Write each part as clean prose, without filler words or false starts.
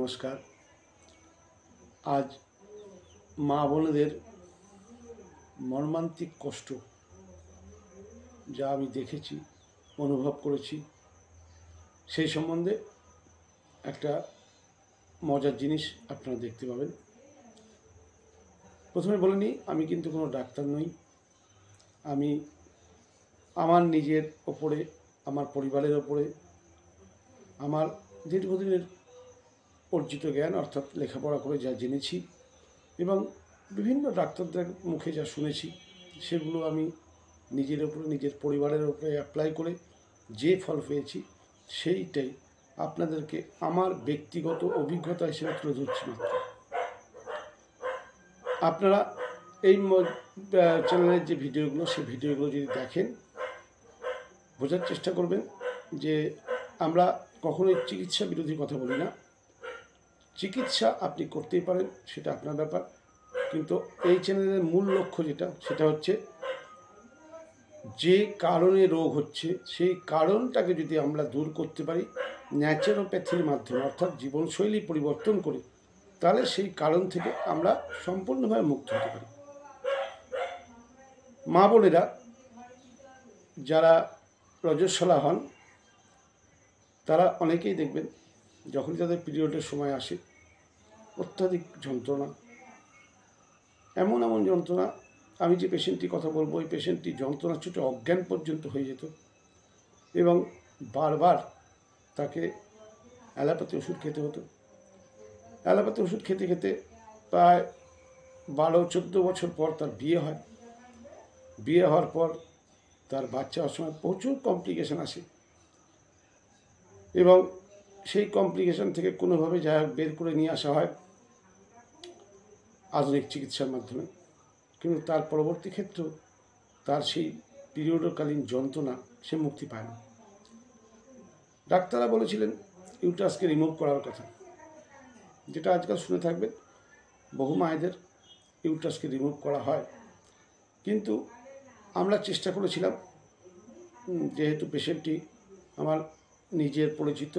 নমস্কার। আজ মা বোনেদের মর্মান্তিক কষ্ট যা আমি দেখেছি, অনুভব করেছি, সেই সম্বন্ধে একটা মজার জিনিস আপনারা দেখতে পাবেন। প্রথমে বলে নিই, আমি কিন্তু কোনো ডাক্তার নই। আমি আমার নিজের ওপরে, আমার পরিবারের ওপরে, আমার দীর্ঘদিনের অর্জিত জ্ঞান অর্থাৎ লেখাপড়া করে যা জেনেছি এবং বিভিন্ন ডাক্তারদের মুখে যা শুনেছি, সেগুলো আমি নিজের ওপরে, নিজের পরিবারের ওপরে অ্যাপ্লাই করে যে ফল পেয়েছি সেইটাই আপনাদেরকে আমার ব্যক্তিগত অভিজ্ঞতা হিসেবে তুলে ধরছি মাত্র। আপনারা এই চ্যানেলের যে ভিডিওগুলো, সেই ভিডিওগুলো যদি দেখেন, বোঝার চেষ্টা করবেন যে আমরা কখনোই চিকিৎসা বিরোধী কথা বলি না। চিকিৎসা আপনি করতেই পারেন, সেটা আপনার ব্যাপার, কিন্তু এই চ্যানেলের মূল লক্ষ্য যেটা, সেটা হচ্ছে যে কারণে রোগ হচ্ছে সেই কারণটাকে যদি আমরা দূর করতে পারি ন্যাচারোপ্যাথির মাধ্যমে, অর্থাৎ জীবনশৈলী পরিবর্তন করে, তাহলে সেই কারণ থেকে আমরা সম্পূর্ণভাবে মুক্ত হতে পারি। মা বোনেরা যারা রজস্বলা হন, তারা অনেকেই দেখবেন যখনই তাদের পিরিয়ডের সময় আসে অত্যাধিক যন্ত্রণা, এমন যন্ত্রণা, আমি যে পেশেন্টটির কথা বলবো, ওই পেশেন্টটি যন্ত্রণা চোটে অজ্ঞান পর্যন্ত হয়ে যেত এবং বারবার তাকে অ্যালোপ্যাথি ওষুধ খেতে হতো। অ্যালোপ্যাথি ওষুধ খেতে খেতে প্রায় 12-14 বছর পর তার বিয়ে হয়। বিয়ে হওয়ার পর তার বাচ্চা হওয়ার সময় প্রচুর কমপ্লিকেশান আসে এবং সেই কমপ্লিকেশান থেকে কোনোভাবে যা বের করে নিয়ে আসা হয় আধুনিক চিকিৎসার মাধ্যমে। কিন্তু তার পরবর্তী ক্ষেত্রেও তার সেই পিরিয়ডকালীন যন্ত্রণা সে মুক্তি পায় না। ডাক্তাররা বলেছিলেন ইউটারাসকে রিমুভ করার কথা, যেটা আজকাল শুনে থাকবেন, বহু মায়েদের ইউটারাসকে রিমুভ করা হয়। কিন্তু আমরা চেষ্টা করেছিলাম, যেহেতু পেশেন্টটি আমার নিজের পরিচিত,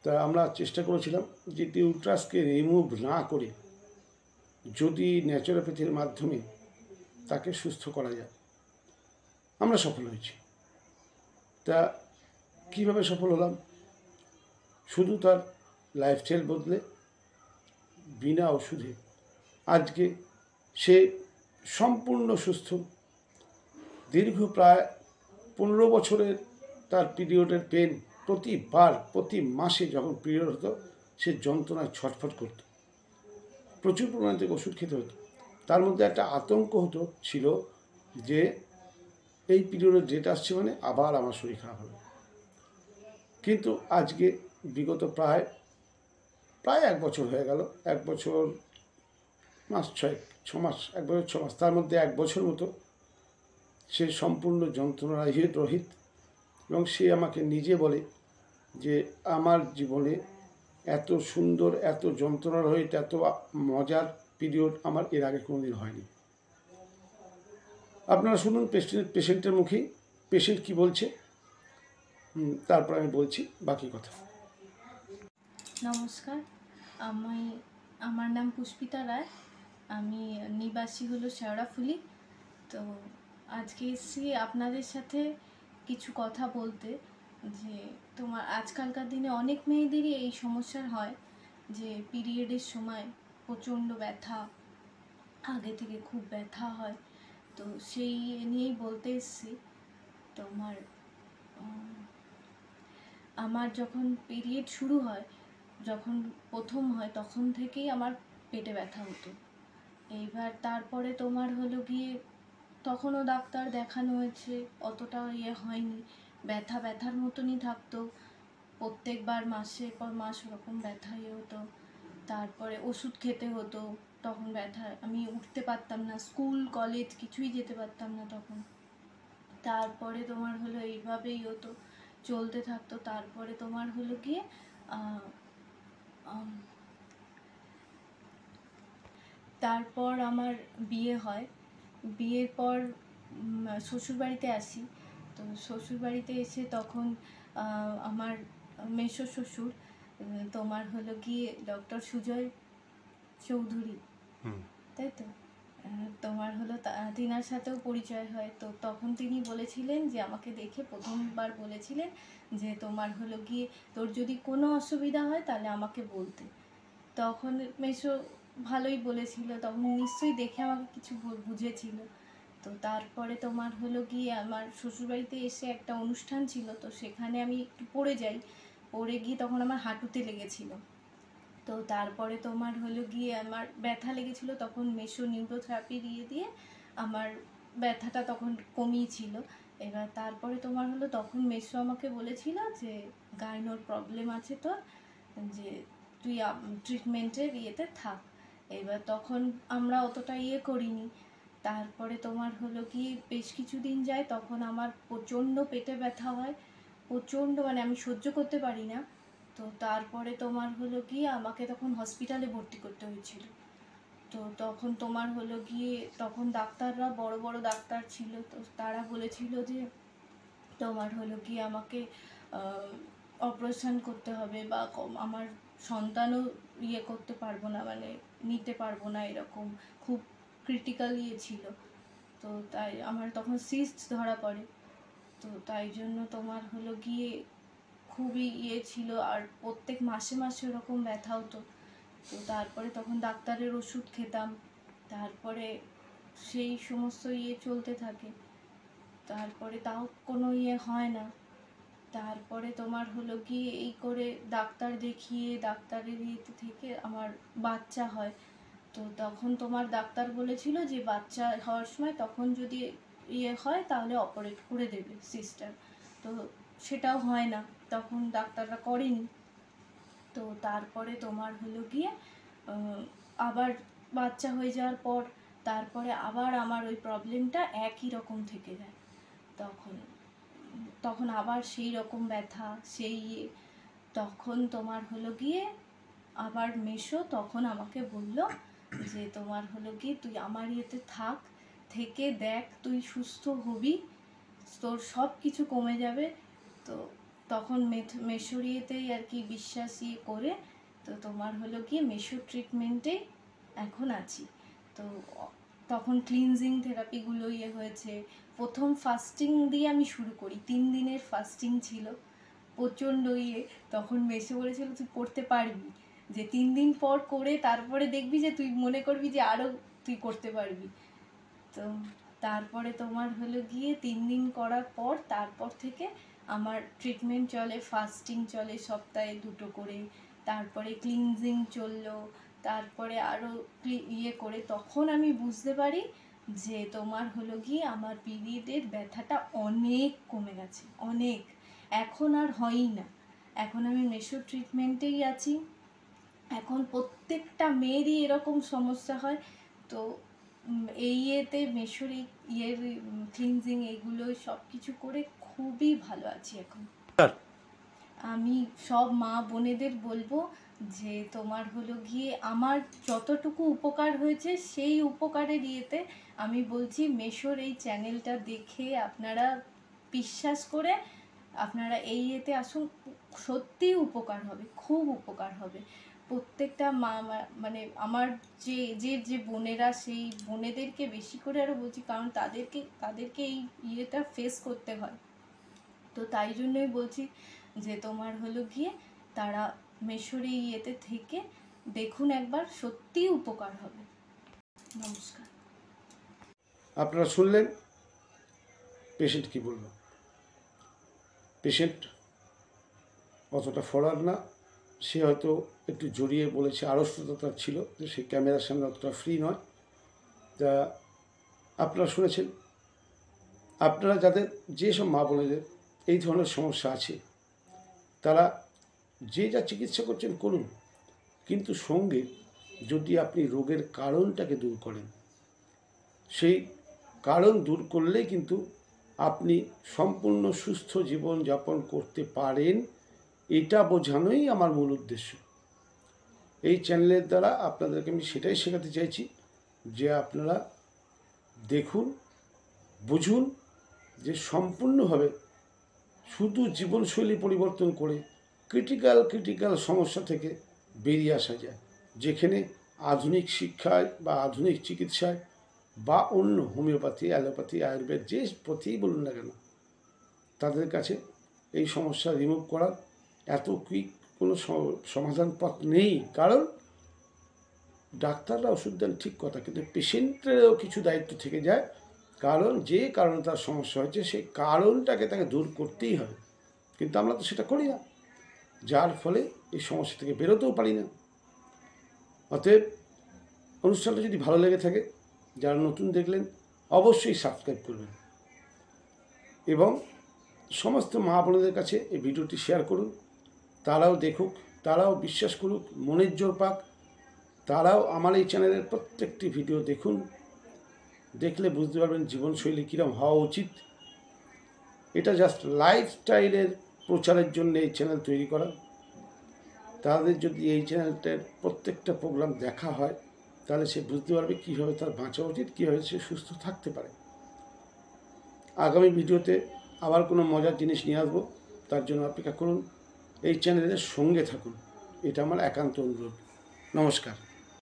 তা আমরা চেষ্টা করেছিলাম যে ইউটারাসকে রিমুভ না করে যদি ন্যাচারোপ্যাথির মাধ্যমে তাকে সুস্থ করা যায়। আমরা সফল হয়েছি। তা কীভাবে সফল হলাম? শুধু তার লাইফস্টাইল বদলে, বিনা ওষুধে আজকে সে সম্পূর্ণ সুস্থ। দীর্ঘ প্রায় 15 বছরের তার পিরিয়ডের পেন, প্রতি মাসে যখন পিরিয়ড হতো সে যন্ত্রণায় ছটফট করত, প্রচুর পরিমাণে থেকে ওষুধ খেতে হতো। তার মধ্যে একটা আতঙ্ক ছিল যে এই পিরিয়ডের ডেট আসছে মানে আবার আমার শরীর খারাপ হবে। কিন্তু আজকে বিগত প্রায় 1 বছর হয়ে গেল, 1 বছর মাস 6 মাস, 1 বছর 6 মাস, তার মধ্যে 1 বছর মতো সে সম্পূর্ণ যন্ত্রণারহিত এবং সে আমাকে নিজে বলে যে আমার জীবনে এত সুন্দর, এত যন্ত্রণারহিত, এত মজার পিরিয়ড আমার এর আগে কোনোদিন হয়নি। আপনারা শুনুন পেশেন্টের মুখেই পেশেন্ট কি বলছে, তারপর আমি বলছি বাকি কথা। নমস্কার, আমার নাম পুষ্পিতা রায়। আমি নিবাসী হলো শেওড়াফুলি। তো আজকে এসেছি আপনাদের সাথে কিছু কথা বলতে, যে আজকালকার দিনে অনেক মেয়েদেরই এই সমস্যার হয় যে পিরিয়ডের সময় প্রচণ্ড ব্যথা, আগে থেকে খুব ব্যথা হয়। তো সেই নিয়েই বলতে এসেছি। তো আমার যখন পিরিয়ড শুরু হয়, যখন প্রথম হয়, তখন থেকেই আমার পেটে ব্যথা হতো। এইবার তারপরে হলো গিয়ে, তখনও ডাক্তার দেখানো হয়েছে, অতটা হয়নি, ব্যথার মতনই থাকতো। প্রত্যেকবার মাসের পর মাস ওরকম ব্যথা হতো। তারপরে ওষুধ খেতে হতো, তখন ব্যথা, আমি উঠতে পারতাম না, স্কুল কলেজ কিছুই যেতে পারতাম না তখন। তারপরে হলো এইভাবেই হতো, চলতে থাকতো। তারপরে হলো গিয়ে তারপর আমার বিয়ে হয়। বিয়ের পর শ্বশুরবাড়িতে আসি। তো শ্বশুরবাড়িতে এসে তখন আমার মেসো শ্বশুর তোমার হলো গিয়ে ডক্টর সুজয় চৌধুরী, হুম। তাই তো? তোমার হলো তিনার সাথেও পরিচয় হয়। তো তখন তিনি বলেছিলেন যে আমাকে দেখে প্রথমবার বলেছিলেন যে তোমার হলো গিয়ে তোর যদি কোনো অসুবিধা হয় তাহলে আমাকে বলতে। তখন মেসো ভালোই বলেছিল, তখন নিশ্চয়ই দেখে আমাকে কিছু বুঝেছিল। তো তারপরে তোমার হলো গিয়ে আমার শ্বশুরবাড়িতে এসে একটা অনুষ্ঠান ছিল, তো সেখানে আমি একটু পড়ে যাই। পড়ে গিয়ে তখন আমার হাঁটুতে লেগেছিল। তো তারপরে তোমার হলো গিয়ে আমার ব্যথা লেগেছিল, তখন মেসো নিউরোথেরাপি দিয়ে আমার ব্যথাটা তখন কমিয়েছিল। এবার তারপরে তোমার হলো তখন মেসো আমাকে বলেছিল যে গাইনোর প্রবলেম আছে তোর, যে তুই ট্রিটমেন্টের ইয়েতে থাক। এবার তখন আমরা অতটা করিনি। তারপরে তোমার হলো কি বেশ কিছুদিন যায়, তখন আমার প্রচণ্ড পেটে ব্যথা হয়, প্রচণ্ড, মানে আমি সহ্য করতে পারি না। তো তারপরে তোমার হলো গিয়ে আমাকে তখন হসপিটালে ভর্তি করতে হয়েছিল। তো তখন তোমার হলো গিয়ে তখন ডাক্তাররা বড় বড় ডাক্তার ছিল, তো তারা বলেছিল যে তোমার হলো কি আমাকে অপারেশন করতে হবে, বা আমার সন্তানও করতে পারবো না, মানে নিতে পারবো না, এরকম খুব ক্রিটিক্যাল ছিল। তো তাই আমার তখন সিস্ট ধরা পড়ে। তো তাই জন্য তোমার হলো গিয়ে খুবই ছিল, আর প্রত্যেক মাসে মাসে ওরকম ব্যথা হতো। তো তারপরে তখন ডাক্তারের ওষুধ খেতাম, তারপরে সেই সমস্ত চলতে থাকে। তারপরে তাও কোনো হয় না। তারপরে তোমার হলো গিয়ে এই করে ডাক্তার দেখিয়ে ডাক্তারের থেকে আমার বাচ্চা হয়। তো তখন তোমার ডাক্তার বলেছিল যে বাচ্চা হওয়ার সময় তখন যদি হয় তাহলে অপারেট করে দেবে সিস্টার। তো সেটাও হয় না, তখন ডাক্তাররা করেনি। তো তারপরে তোমার হলো গিয়ে আবার বাচ্চা হয়ে যাওয়ার পর তারপরে আবার আমার ওই প্রবলেমটা একই রকম থেকে যায়। তখন তখন আবার সেই রকম ব্যথা, সেই তখন তোমার হলো গিয়ে আবার মেসো তখন আমাকে বলল যে তোমার হলো গিয়ে তুই আমার থাক, থেকে দেখ তুই সুস্থ হবি, তোর সব কিছু কমে যাবে। তো তখন মেসোর আর কি বিশ্বাস করে, তো তোমার হলো গিয়ে মেসো ট্রিটমেন্টেই এখন আছি। তো তখন ক্লিনজিং থেরাপিগুলো হয়েছে। প্রথম ফাস্টিং দিয়ে আমি শুরু করি, 3 দিনের ফাস্টিং ছিল, প্রচণ্ড তখন মেসো বলেছিল তুই করতে পারবি, যে 3 দিন পর করে তারপরে দেখবি যে তুই মনে করবি যে আরও তুই করতে পারবি। তো তারপরে তোমার হলো গিয়ে 3 দিন করার পর তারপর থেকে আমার ট্রিটমেন্ট চলে, ফাস্টিং চলে সপ্তাহে 2টো করে, তারপরে ক্লিনজিং চললো, তারপরে আরও করে তখন আমি বুঝতে পারি যে তোমার হলো গিয়ে আমার পিরিয়ডের ব্যথাটা অনেক কমে গেছে, অনেক। এখন আর হয়ই না, এখন আমি মেসো ট্রিটমেন্টেই আছি। এখন প্রত্যেকটা মেয়েরই এরকম সমস্যা হয়। তো এই মেসোর ক্লিনজিং এইগুলো সব কিছু করে খুবই ভালো আছি এখন। আমি সব মা বোনেদের বলবো যে তোমার হলো গিয়ে আমার যতটুকু উপকার হয়েছে সেই উপকারের আমি বলছি মেসোর এই চ্যানেলটা দেখে আপনারা বিশ্বাস করে আপনারা এই আসুন, সত্যিই উপকার হবে, খুব উপকার হবে। প্রত্যেকটা মা, মানে আমার যে বোনেরা, সেই বোনেদেরকে বেশি করে আরও বলছি, কারণ তাদেরকে এই ফেস করতে হয়। তো তাই জন্যই বলছি যে তোমার হলো গিয়ে তারা মেসোর এই থেকে দেখুন একবার, সত্যিই উপকার হবে। নমস্কার। আপনারা শুনলেন পেশেন্ট কি বলল। পেশেন্ট অতটা ফরওয়ার্ড না, সে হয়তো একটু জড়িয়ে বলেছে, আড়ষ্টতা ছিল, যে সে ক্যামেরার সামনে অতটা ফ্রি নয়। তা আপনারা শুনেছেন, আপনারা যাদের যেসব মা বোনেদের এই ধরনের সমস্যা আছে তারা যে যা চিকিৎসা করছেন করুন, কিন্তু সঙ্গে যদি আপনি রোগের কারণটাকে দূর করেন, সেই কারণ দূর করলেই কিন্তু আপনি সম্পূর্ণ সুস্থ জীবন যাপন করতে পারেন, এটা বোঝানোই আমার মূল উদ্দেশ্য। এই চ্যানেলের দ্বারা আপনাদেরকে আমি সেটাই শেখাতে চাইছি যে আপনারা দেখুন, বুঝুন, যে সম্পূর্ণভাবে শুধু জীবনশৈলী পরিবর্তন করে ক্রিটিক্যাল সমস্যা থেকে বেরিয়ে আসা যায়, যেখানে আধুনিক শিক্ষায় বা আধুনিক চিকিৎসায় বা অন্য হোমিওপ্যাথি, অ্যালোপ্যাথি, আয়ুর্বেদ যে পথেই বলুন না কেন, তাদের কাছে এই সমস্যা রিমুভ করার এত কুইক কোনো সমাধান পথ নেই। কারণ ডাক্তাররা ওষুধ দেন ঠিক কথা, কিন্তু পেশেন্টেরও কিছু দায়িত্ব থেকে যায়। কারণ যে কারণে তার সমস্যা হয়েছে সেই কারণটাকে তাকে দূর করতেই হবে, কিন্তু আমরা তো সেটা করি না, যার ফলে এই সমস্যা থেকে বেরোতেও পারি না। অতএব অনুষ্ঠানটা যদি ভালো লেগে থাকে, যারা নতুন দেখলেন অবশ্যই সাবস্ক্রাইব করবেন এবং সমস্ত মা বোনেদের কাছে এই ভিডিওটি শেয়ার করুন। তারাও দেখুক, তারাও বিশ্বাস করুক, মনের জোর পাক, তারাও আমার এই চ্যানেলের প্রত্যেকটি ভিডিও দেখুন। দেখলে বুঝতে পারবেন জীবনশৈলী কীরকম হওয়া উচিত। এটা জাস্ট লাইফস্টাইলের প্রচারের জন্য এই চ্যানেল তৈরি করা। তাদের যদি এই চ্যানেলটার প্রত্যেকটা প্রোগ্রাম দেখা হয়, তাহলে সে বুঝতে পারবে কীভাবে তার বাঁচা উচিত, কীভাবে সে সুস্থ থাকতে পারে। আগামী ভিডিওতে আবার কোনো মজার জিনিস নিয়ে আসবো, তার জন্য অপেক্ষা করুন। এই চ্যানেলের সঙ্গে থাকুন, এটা আমার একান্ত অনুরোধ। নমস্কার।